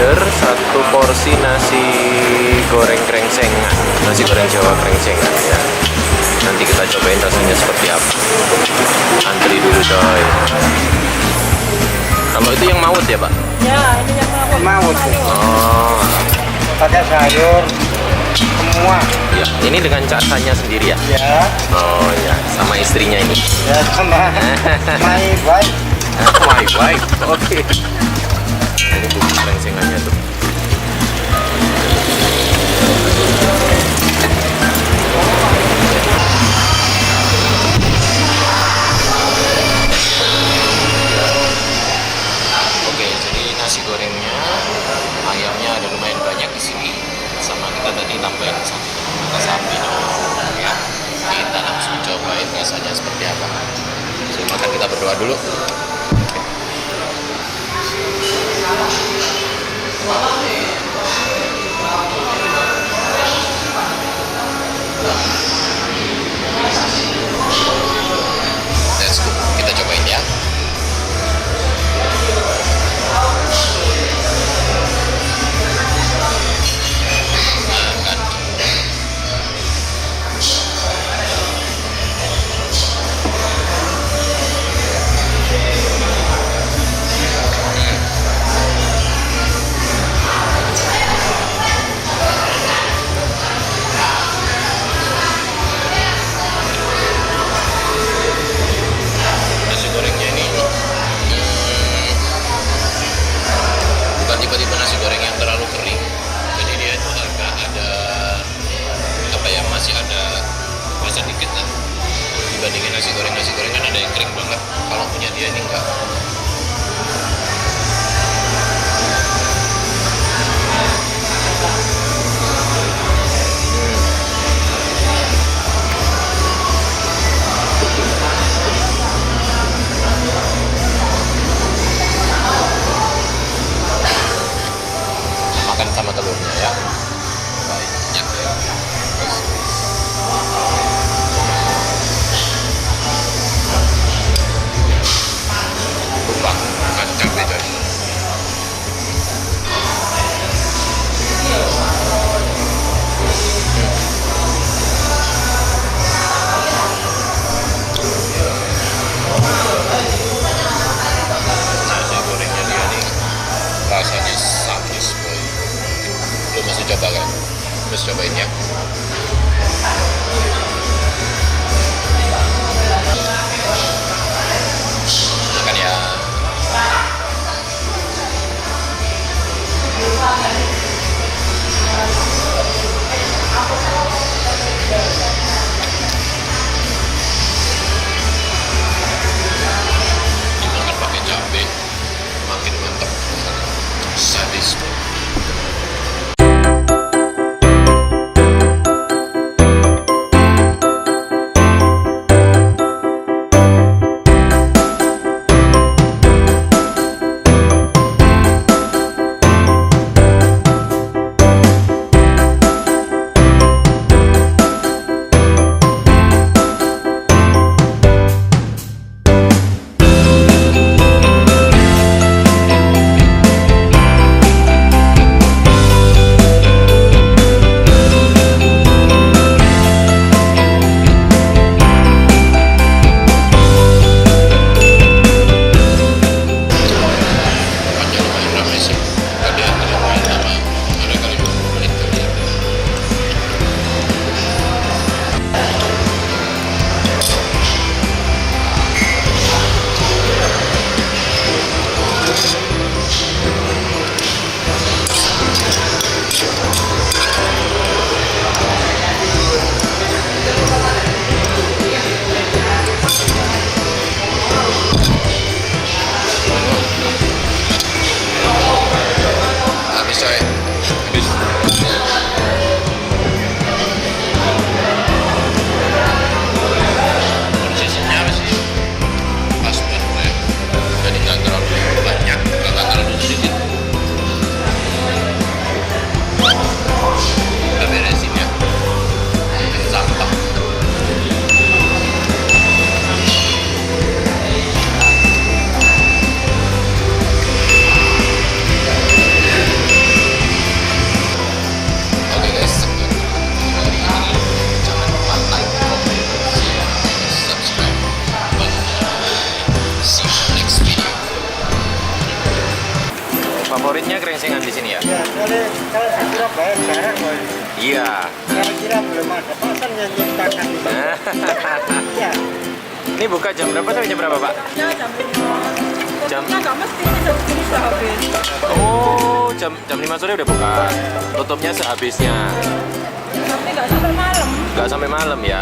order satu porsi nasi goreng krengsengan, nasi goreng Jawa krengsengan ya. Nanti kita cobain rasanya seperti apa. Antri dulu coy. Kalau itu yang maut ya Pak? Ya, ini yang Maut. Oh Pakai sayur semua. ya, ini dengan casanya sendiri ya? Ya, Oh ya, sama istrinya ini. ya sama my wife. My wife, oke. Ini bumbu krengsengannya tuh. Oke, jadi nasi gorengnya, ayamnya ada lumayan banyak di sini. Sama kita tadi tambahin satu mata sapi, ya. Kita langsung cobain rasanya seperti apa. Sebelum makan kita berdoa dulu. Let's go, kita cobain ya. Nah, kan. Nasi gorengnya ini bukan tipe-tipe nasi goreng yang terlalu kering, jadi dia itu agak ada apa ya, masih ada rasa dikit lah dibandingin nasi goreng kan ada yang kering banget. Kalau punya dia ini enggak. Makan sama telurnya ya. Banyak ya. Terus. Lupa, kacang deh coy. Nasi gorengnya dia nih rasanya sadis boy. Lu mesti coba kan? Terus cobain ya. Makan ya. Dimakan pakai cabai makin mantap. Sadis boy. favoritnya krengsengan di sini ya? Ya, soalnya kalau di Surabaya jarang, Boy. Iya. Saya kira belum ada pasar yang nyiptakan itu. Ya, Ini buka jam berapa sampai jam berapa, Pak? Ya jam 5. Jam- Tutupnya nggak mesti ini jam segini sudah habis. Oh, jam 5 sore udah buka. Tutupnya sehabisnya. Tapi nggak sampai malam. Nggak sampai malam ya.